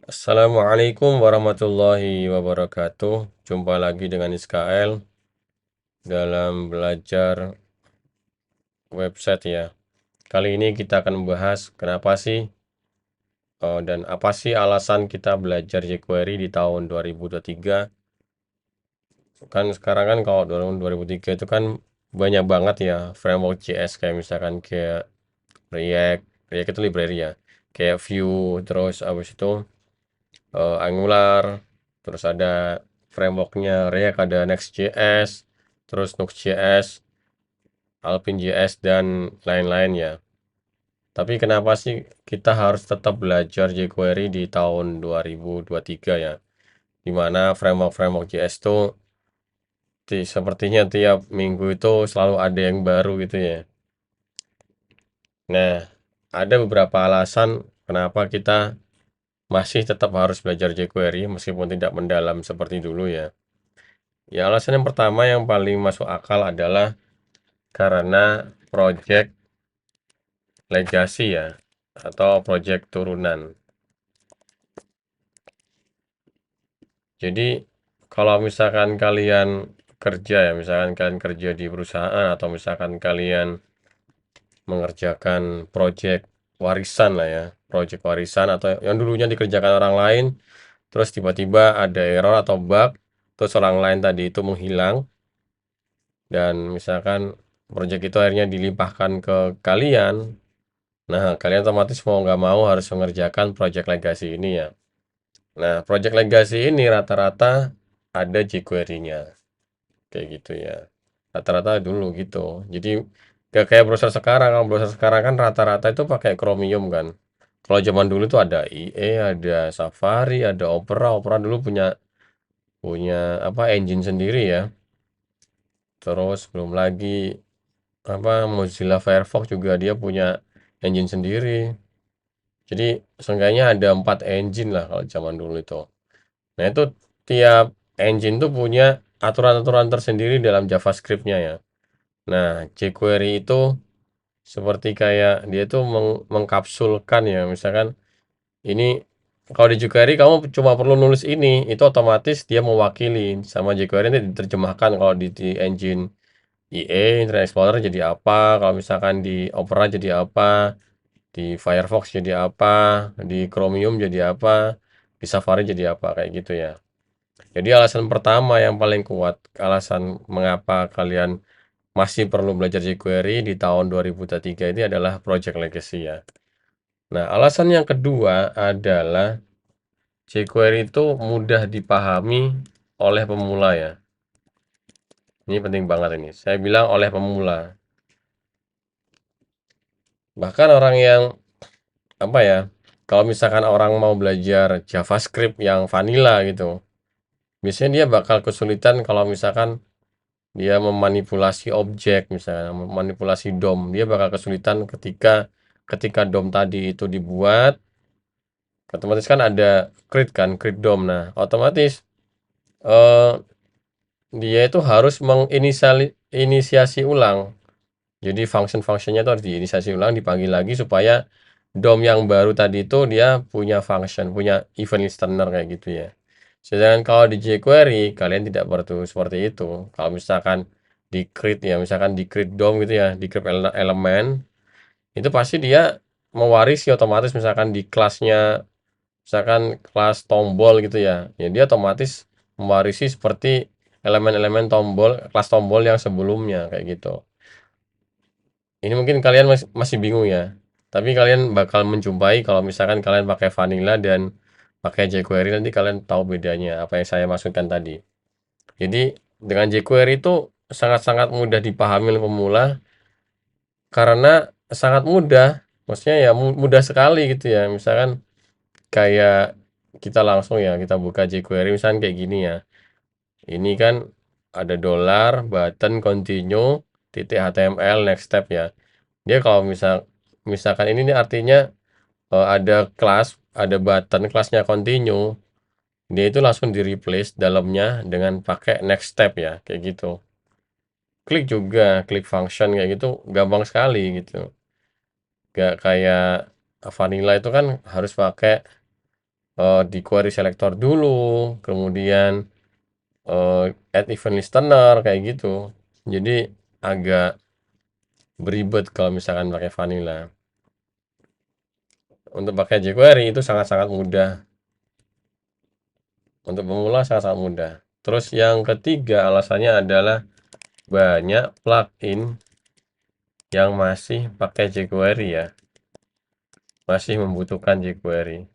Assalamualaikum warahmatullahi wabarakatuh. Jumpa lagi dengan Iskael dalam belajar website ya. Kali ini kita akan membahas kenapa sih dan apa sih alasan kita belajar jQuery di tahun 2023. Kan sekarang kan kalau tahun 2003 itu kan banyak banget ya framework JS kayak misalkan kayak React. React itu library ya. Kayak Vue, terus abis itu Angular, terus ada frameworknya React, ada Next.js, terus Nuxt.js, Alpine.js, dan lain-lain ya. Tapi kenapa sih kita harus tetap belajar jQuery di tahun 2023 ya? Dimana framework-framework JS itu sepertinya tiap minggu itu selalu ada yang baru gitu ya. Nah, ada beberapa alasan kenapa kita masih tetap harus belajar jQuery meskipun tidak mendalam seperti dulu ya. Ya, alasan yang pertama yang paling masuk akal adalah karena project legacy ya, atau project turunan. Jadi, kalau misalkan kalian kerja ya, misalkan kalian kerja di perusahaan atau misalkan kalian mengerjakan project warisan lah ya, project warisan atau yang dulunya dikerjakan orang lain, terus tiba-tiba ada error atau bug, terus orang lain tadi itu menghilang, dan misalkan project itu akhirnya dilimpahkan ke kalian. Nah, kalian otomatis mau nggak mau harus mengerjakan project legacy ini ya. Nah, project legacy ini rata-rata ada jQuery-nya. Kayak gitu ya. Rata-rata dulu gitu. Jadi, gak kayak browser sekarang. Kalau browser sekarang kan rata-rata itu pakai Chromium kan. Kalau zaman dulu itu ada IE, ada Safari, ada Opera. Opera dulu punya punya apa engine sendiri ya. Terus belum lagi apa Mozilla Firefox juga dia punya engine sendiri. Jadi seenggaknya ada 4 engine lah kalau zaman dulu itu. Nah itu tiap engine tuh punya aturan-aturan tersendiri dalam JavaScript-nya ya. Nah jQuery itu seperti kayak dia tuh mengkapsulkan ya. Misalkan ini kalau di jQuery kamu cuma perlu nulis ini, itu otomatis dia mewakili sama jQuery ini diterjemahkan kalau di engine IE, Internet Explorer jadi apa, kalau misalkan di Opera jadi apa, di Firefox jadi apa, di Chromium jadi apa, di Safari jadi apa, kayak gitu ya. Jadi alasan pertama yang paling kuat, alasan mengapa kalian masih perlu belajar jQuery di tahun 2023 ini adalah Project Legacy ya. Nah, alasan yang kedua adalah jQuery itu mudah dipahami oleh pemula ya. Ini penting banget ini. Saya bilang oleh pemula. Bahkan orang yang apa ya, kalau misalkan orang mau belajar JavaScript yang vanilla gitu, biasanya dia bakal kesulitan kalau misalkan dia memanipulasi objek, misalnya memanipulasi DOM. Dia bakal kesulitan ketika ketika DOM tadi itu dibuat, otomatis kan ada create DOM. Nah, otomatis eh, dia itu harus menginisiasi ulang. Jadi function-functionnya itu harus diinisiasi ulang, dipanggil lagi supaya DOM yang baru tadi itu dia punya function, punya event listener kayak gitu ya. Sedangkan kalau di jQuery kalian tidak perlu seperti itu. Kalau misalkan di create ya, misalkan di create DOM gitu ya, di create elemen, itu pasti dia mewarisi otomatis misalkan di kelasnya, misalkan kelas tombol gitu ya. Ya dia otomatis mewarisi seperti elemen-elemen tombol, kelas tombol yang sebelumnya kayak gitu. Ini mungkin kalian masih bingung ya. Tapi kalian bakal menjumpai kalau misalkan kalian pakai vanilla dan pakai jQuery, nanti kalian tahu bedanya apa yang saya maksudkan tadi. Jadi dengan jQuery itu sangat-sangat mudah dipahami oleh pemula karena sangat mudah. Maksudnya ya mudah sekali gitu ya. Misalkan kayak kita langsung ya kita buka jQuery misalkan kayak gini ya. Ini kan ada dolar, button, continue, titik HTML, next step ya. Dia kalau misalkan ini nih artinya ada kelas, ada button kelasnya continue, dia itu langsung di replace dalamnya dengan pakai next step ya, kayak gitu. Klik juga, klik function kayak gitu, gampang sekali gitu. Gak kayak vanilla itu kan harus pakai di query selector dulu, kemudian add event listener kayak gitu. Jadi agak beribet kalau misalkan pakai vanilla. Untuk pakai jQuery itu sangat-sangat mudah. Untuk pemula sangat-sangat mudah. Terus yang ketiga alasannya adalah banyak plugin yang masih pakai jQuery ya. Masih membutuhkan jQuery.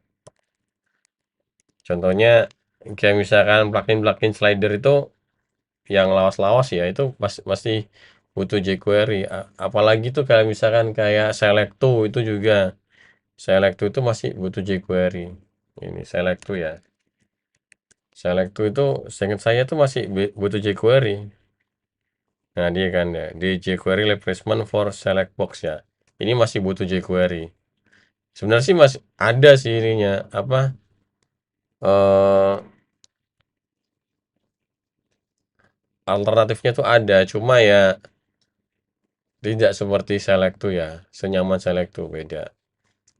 Contohnya kayak misalkan plugin-plugin slider itu yang lawas-lawas ya, itu masih butuh jQuery. Apalagi tuh kayak misalkan kayak Select2 itu juga. Select2 itu masih butuh jQuery. Ini Select2 ya. Select2 itu seingat saya tuh masih butuh jQuery. Nah, dia kan ya, di jQuery replacement for select box ya. Ini masih butuh jQuery. Sebenarnya sih masih ada sih ininya, apa eh alternatifnya tuh ada, cuma ya tidak seperti Select2 ya, senyaman Select2 beda.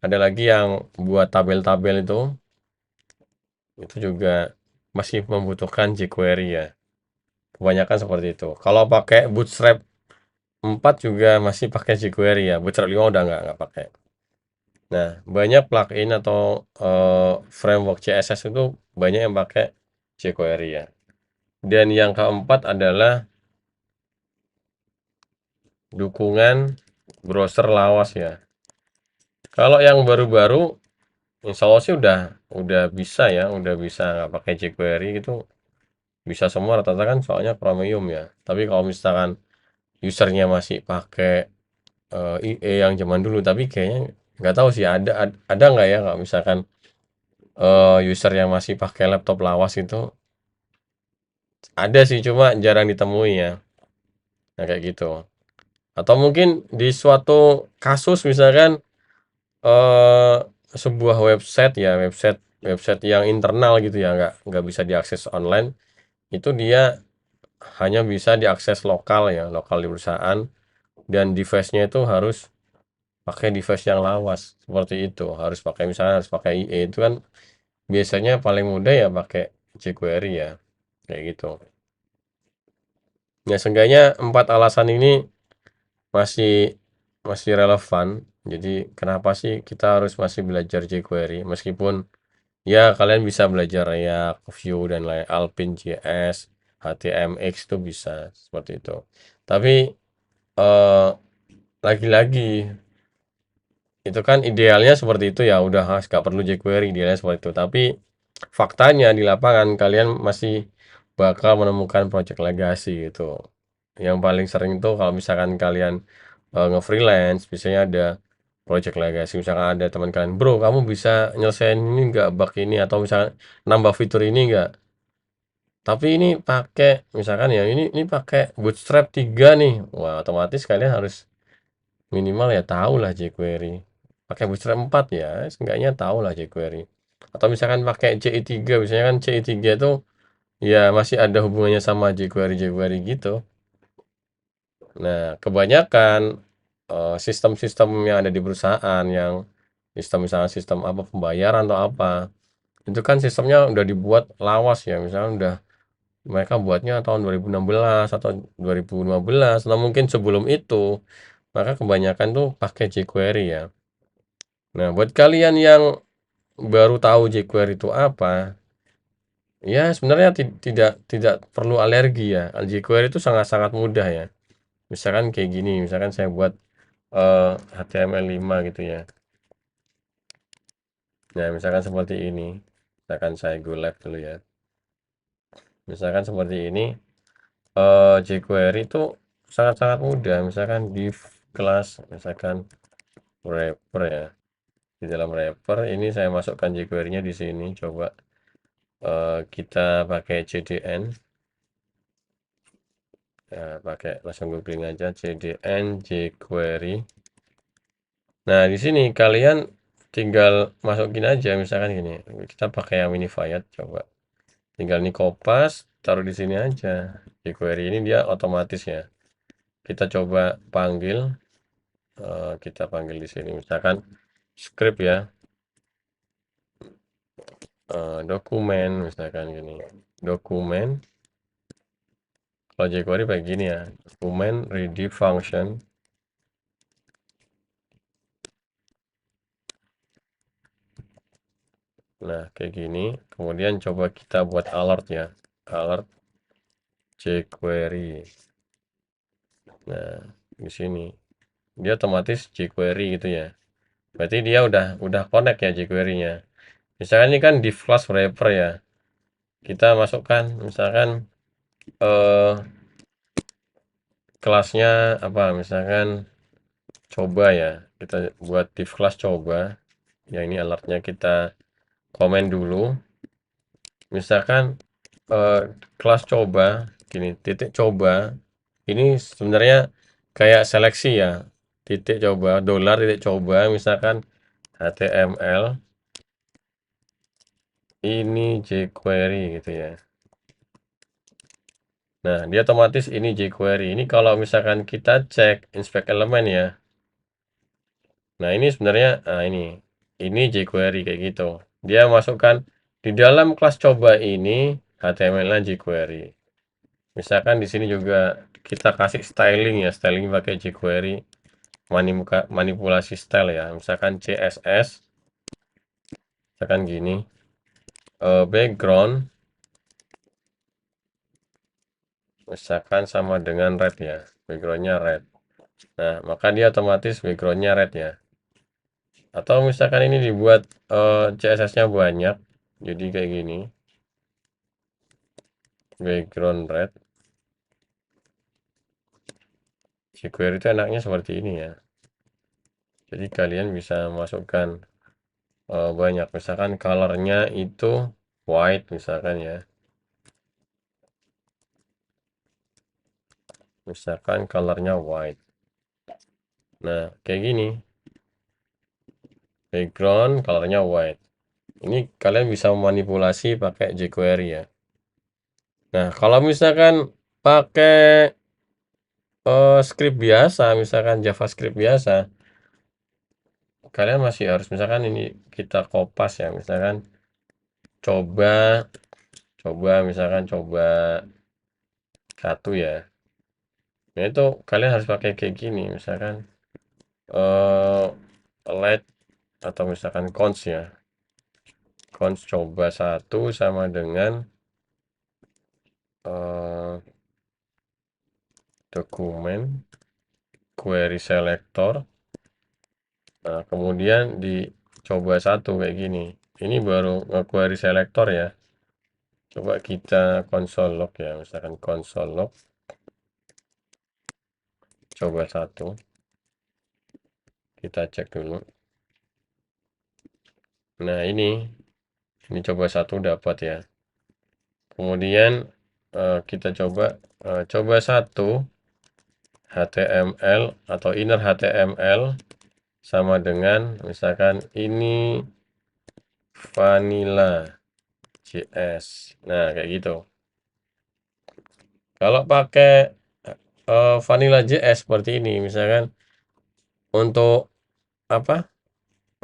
Ada lagi yang buat tabel-tabel itu juga masih membutuhkan jQuery ya. Kebanyakan seperti itu. Kalau pakai Bootstrap 4 juga masih pakai jQuery ya. Bootstrap 5 udah nggak pakai. Nah, banyak plugin atau framework CSS itu banyak yang pakai jQuery ya. Dan yang keempat adalah dukungan browser lawas ya. Kalau yang baru-baru, insya Allah sih udah bisa ya, udah bisa nggak pakai jQuery itu bisa semua rata-rata kan soalnya Chromium ya. Tapi kalau misalkan usernya masih pakai IE yang zaman dulu, tapi kayaknya nggak tahu sih ada nggak ya kalau misalkan user yang masih pakai laptop lawas itu ada sih cuma jarang ditemui ya. Nah kayak gitu. Atau mungkin di suatu kasus misalkan eh sebuah website ya, website website yang internal gitu ya, nggak bisa diakses online, itu dia hanya bisa diakses lokal ya, lokal di perusahaan, dan device-nya itu harus pakai device yang lawas seperti itu, harus pakai misalnya harus pakai IE itu kan biasanya paling mudah ya pakai jQuery ya kayak gitu. Ya seenggaknya empat alasan ini masih masih relevan. Jadi kenapa sih kita harus masih belajar jQuery meskipun ya kalian bisa belajar React, Vue dan lain Alpine JS, HTMX itu bisa seperti itu. Tapi eh, lagi-lagi itu kan idealnya seperti itu ya udah nggak perlu jQuery idealnya seperti itu. Tapi faktanya di lapangan kalian masih bakal menemukan project legacy gitu. Yang paling sering itu kalau misalkan kalian nge-freelance, biasanya ada project legacy. Misalkan ada teman kalian, bro, kamu bisa nyelesain ini nggak bug ini atau misalkan nambah fitur ini nggak? Tapi ini pakai misalkan ya ini pakai Bootstrap 3 nih. Wah, otomatis kalian harus minimal ya tahu lah jQuery. Pakai Bootstrap 4 ya, seenggaknya tahu lah jQuery. Atau misalkan pakai CI3, biasanya kan CI3 itu ya masih ada hubungannya sama jQuery gitu. Nah, kebanyakan sistem-sistem yang ada di perusahaan yang sistem misalnya sistem apa pembayaran atau apa, itu kan sistemnya udah dibuat lawas ya, misalnya udah mereka buatnya tahun 2016 atau 2015 atau mungkin sebelum itu, maka kebanyakan tuh pakai jQuery ya. Nah, buat kalian yang baru tahu jQuery itu apa, ya sebenarnya tidak tidak perlu alergi ya. jQuery itu sangat-sangat mudah ya. Misalkan kayak gini, misalkan saya buat HTML5 gitu ya. Nah, misalkan seperti ini. Misalkan saya go live dulu ya. Misalkan seperti ini, jQuery itu sangat-sangat mudah. Misalkan div kelas, misalkan wrapper ya. Di dalam wrapper ini saya masukkan jQuery-nya di sini. Coba kita pakai CDN. Ya, pakai langsung googling aja CDN jQuery. Nah, di sini kalian tinggal masukin aja misalkan gini. Kita pakai yang minified coba. Tinggal nih kopas, taruh di sini aja. jQuery ini dia otomatis ya. Kita coba panggil, kita panggil di sini misalkan script ya. dokumen misalkan gini, dokumen. Kalau jQuery kayak gini ya, dokumen ready function. Nah, kayak gini. Kemudian coba kita buat alert ya. Alert jQuery. Nah, di sini dia otomatis jQuery gitu ya. Berarti dia udah connect ya jQuery-nya. Misalkan ini kan div class wrapper ya. Kita masukkan misalkan eh kelasnya apa? Misalkan coba ya. Kita buat div class coba. Ya ini alertnya kita komen dulu. Misalkan kelas coba gini, titik coba ini sebenarnya kayak seleksi ya. Titik coba, dolar titik coba misalkan HTML ini jQuery gitu ya. Nah, dia otomatis ini jQuery. Ini kalau misalkan kita cek inspect elemen ya. Nah, ini sebenarnya ini jQuery kayak gitu. Dia masukkan di dalam kelas coba ini HTML-nya jQuery. Misalkan di sini juga kita kasih styling ya, styling pakai jQuery, manipulasi style ya. Misalkan CSS, misalkan gini, background, misalkan sama dengan red ya, backgroundnya red. Nah, maka dia otomatis backgroundnya red ya. Atau misalkan ini dibuat CSS-nya banyak, jadi kayak gini, background red. jQuery itu enaknya seperti ini ya. Jadi kalian bisa masukkan banyak, misalkan colornya itu white misalkan ya. Misalkan colornya white. Nah, kayak gini. Background colornya white. Ini kalian bisa memanipulasi pakai jQuery ya. Nah, kalau misalkan pakai script biasa, misalkan JavaScript biasa, kalian masih harus misalkan ini kita kopas ya, misalkan coba misalkan coba satu ya. Nah, itu kalian harus pakai kayak gini, misalkan eh let atau misalkan cons ya. Cons coba satu sama dengan dokumen query selector. Nah, kemudian dicoba satu kayak gini. Ini baru nge-query selector ya. Coba kita console log ya, misalkan console log coba satu. Kita cek dulu. Nah, ini coba satu dapat ya. Kemudian kita coba satu HTML atau inner HTML sama dengan misalkan ini vanilla JS. Nah, kayak gitu. Kalau pakai vanilla JS seperti ini, misalkan untuk apa?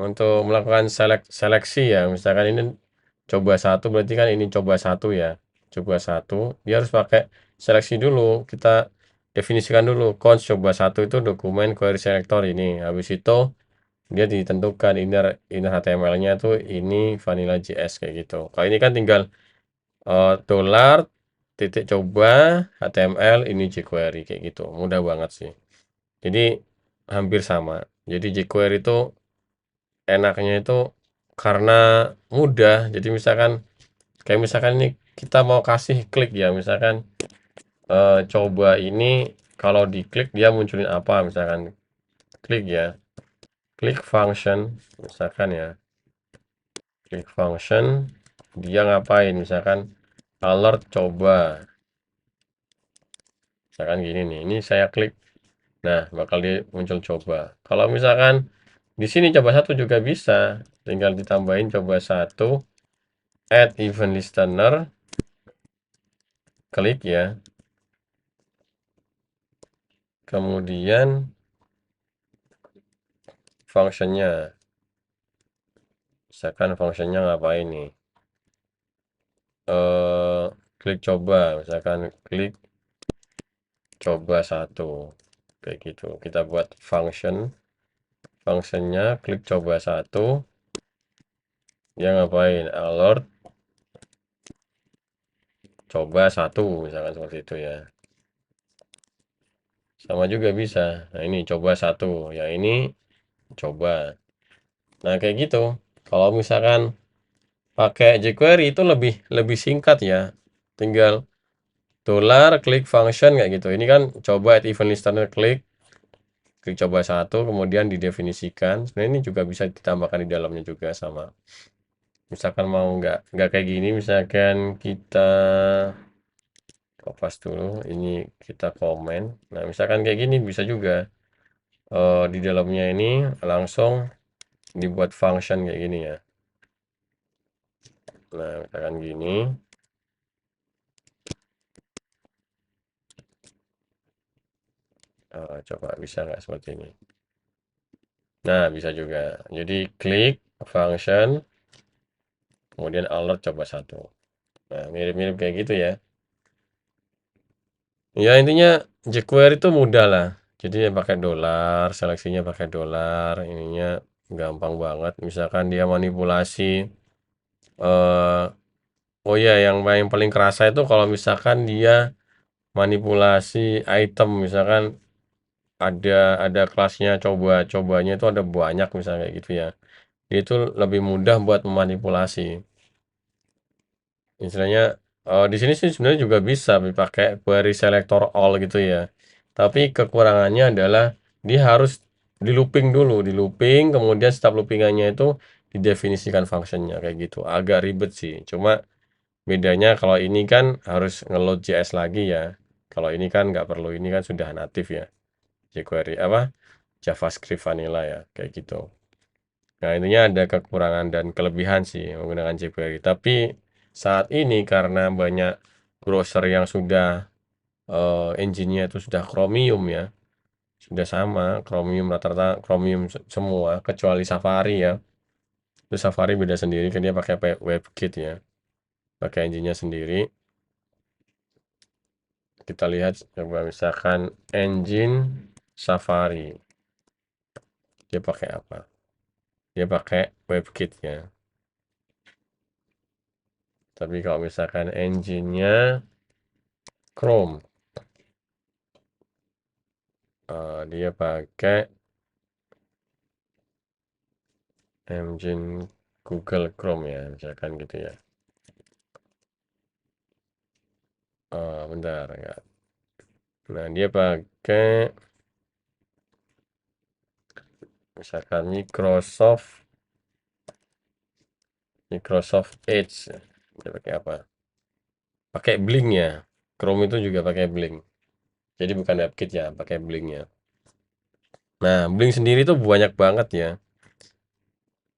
Untuk melakukan seleksi ya, misalkan ini coba satu berarti kan ini coba satu ya. Coba satu, dia harus pakai seleksi dulu. Kita definisikan dulu cons coba satu itu dokumen query selector ini. Habis itu dia ditentukan inner HTML-nya tuh ini vanilla JS kayak gitu. Kalau ini kan tinggal dolar titik coba HTML ini jQuery kayak gitu. Mudah banget sih. Jadi hampir sama. Jadi jQuery itu enaknya itu karena mudah. Jadi misalkan kayak misalkan ini kita mau kasih klik ya, misalkan coba ini kalau diklik dia munculin apa misalkan klik ya. Klik function misalkan ya. Klik function dia ngapain misalkan alert coba. Misalkan gini nih. Ini saya klik. Nah, bakal dia muncul coba. Kalau misalkan di sini coba satu juga bisa. Tinggal ditambahin coba satu add event listener, klik ya. Kemudian functionnya, misalkan functionnya ngapain nih? klik coba, misalkan klik coba satu, kayak gitu. Kita buat functionnya klik coba satu, dia ngapain? Alert coba satu, misalkan seperti itu ya. Sama juga bisa. Nah, ini coba satu, ya ini coba. Nah, kayak gitu. Kalau misalkan pakai jQuery itu lebih lebih singkat ya. Tinggal dolar klik function kayak gitu. Ini kan coba at even listener klik coba satu, kemudian didefinisikan. Sebenarnya ini juga bisa ditambahkan di dalamnya juga sama. Misalkan mau nggak kayak gini, misalkan kita kopas dulu, ini kita komen. Nah, misalkan kayak gini bisa juga. Di dalamnya ini langsung dibuat function kayak gini ya. Nah, misalkan gini. Coba bisa nggak seperti ini? Nah, bisa juga. Jadi klik function, kemudian alert coba satu. Nah, mirip-mirip kayak gitu ya. Ya, intinya jQuery itu mudah lah. Jadi ya pakai dolar, seleksinya pakai dolar, ininya gampang banget. Misalkan dia manipulasi, eh oh ya, yang paling kerasa itu kalau misalkan dia manipulasi item, misalkan ada kelasnya cobanya itu ada banyak misalnya kayak gitu ya. Itu lebih mudah buat memanipulasi. Istilahnya di sini sih sebenarnya juga bisa dipakai query selector all gitu ya. Tapi kekurangannya adalah dia harus di looping dulu, di looping, kemudian setiap loopingannya itu didefinisikan functionnya kayak gitu. Agak ribet sih. Cuma bedanya kalau ini kan harus ngeload JS lagi ya. Kalau ini kan nggak perlu, ini kan sudah natif ya. jQuery apa? JavaScript vanilla ya, kayak gitu. Nah, intinya ada kekurangan dan kelebihan sih menggunakan jQuery. Tapi saat ini karena banyak browser yang sudah engine-nya itu sudah Chromium ya, sudah sama Chromium, rata-rata Chromium semua kecuali Safari ya. Itu Safari beda sendiri, kan dia pakai WebKit ya, pakai engine-nya sendiri. Kita lihat coba misalkan engine Safari, dia pakai apa? Dia pakai WebKit ya. Tapi kalau misalkan engine-nya Chrome, dia pakai engine Google Chrome ya, misalkan gitu ya. Bentar ya. Nah, dia pakai misalkan Microsoft Edge. Dia pakai apa? Pakai Blink ya. Chrome itu juga pakai Blink. Jadi bukan WebKit ya, pakai Blink ya. Nah, Blink sendiri tuh banyak banget ya.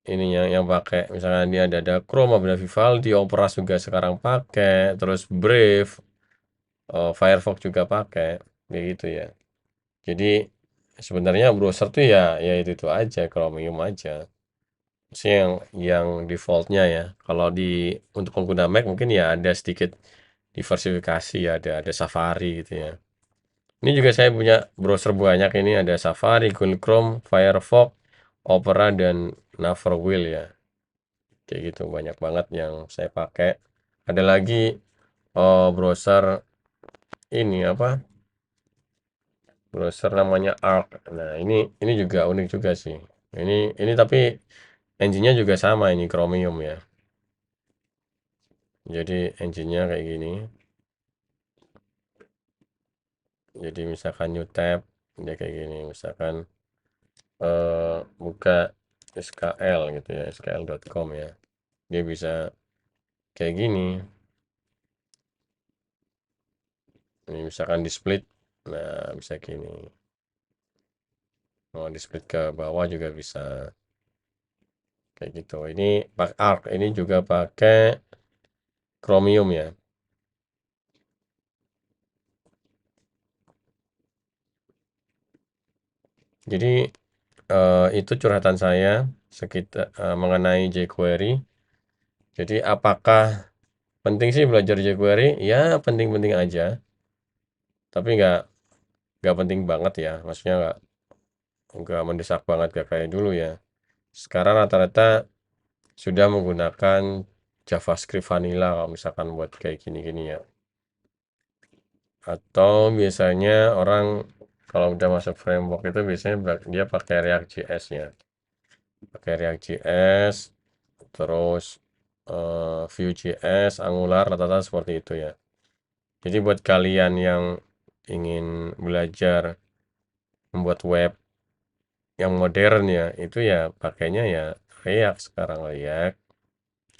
Ini yang pakai misalnya dia ada Chrome, ada Vivaldi, Opera juga sekarang pakai, terus Brave, Firefox juga pakai, kayak gitu ya. Jadi sebenarnya browser tuh ya itu aja, Chromium aja. Maksudnya yang defaultnya ya. Kalau untuk pengguna Mac mungkin ya ada sedikit diversifikasi ya, ada Safari gitu ya. Ini juga saya punya browser banyak, ini ada Safari, Google Chrome, Firefox, Opera dan Naverwheel ya. Kayak gitu banyak banget yang saya pakai. Ada lagi browser ini apa? Browser namanya Arc. Nah, ini juga unik juga sih. Ini tapi engine-nya juga sama, ini Chromium ya. Jadi engine-nya kayak gini. Jadi misalkan new tab dia kayak gini. Misalkan buka SKL gitu ya, skl.com ya. Dia bisa kayak gini. Ini misalkan di split. Nah, bisa gini. Mau di split ke bawah juga bisa. Kayak gitu. Ini pakai Arc, ini juga pakai Chromium ya. Jadi itu curhatan saya sekitar mengenai jQuery. Jadi apakah Penting sih belajar jQuery, ya penting-penting aja, tapi nggak penting banget ya, maksudnya nggak mendesak banget gak kayak dulu ya. Sekarang rata-rata sudah menggunakan JavaScript vanilla kalau misalkan buat kayak gini-gini ya. Atau biasanya orang kalau udah masuk framework itu biasanya dia pakai React.js ya. Pakai React.js, terus Vue.js, Angular, rata-rata seperti itu ya. Jadi buat kalian yang ingin belajar membuat web yang modern ya, itu ya pakainya ya React sekarang, React,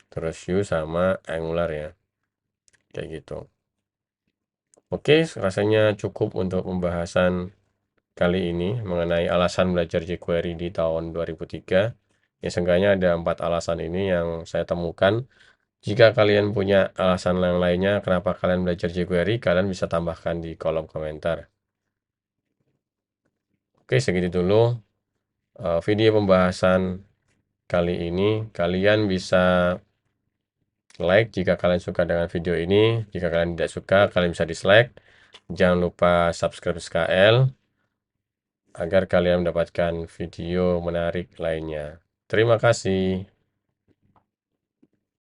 terus Vue sama Angular ya, kayak gitu. Oke, rasanya cukup untuk pembahasan kali ini mengenai alasan belajar jQuery di tahun 2003. Ya, seenggaknya ada 4 alasan ini yang saya temukan. Jika kalian punya alasan yang lainnya kenapa kalian belajar jQuery, kalian bisa tambahkan di kolom komentar. Oke, segitu dulu video pembahasan kali ini. Kalian bisa like jika kalian suka dengan video ini. Jika kalian tidak suka, kalian bisa dislike. Jangan lupa subscribe SKL agar kalian mendapatkan video menarik lainnya. Terima kasih.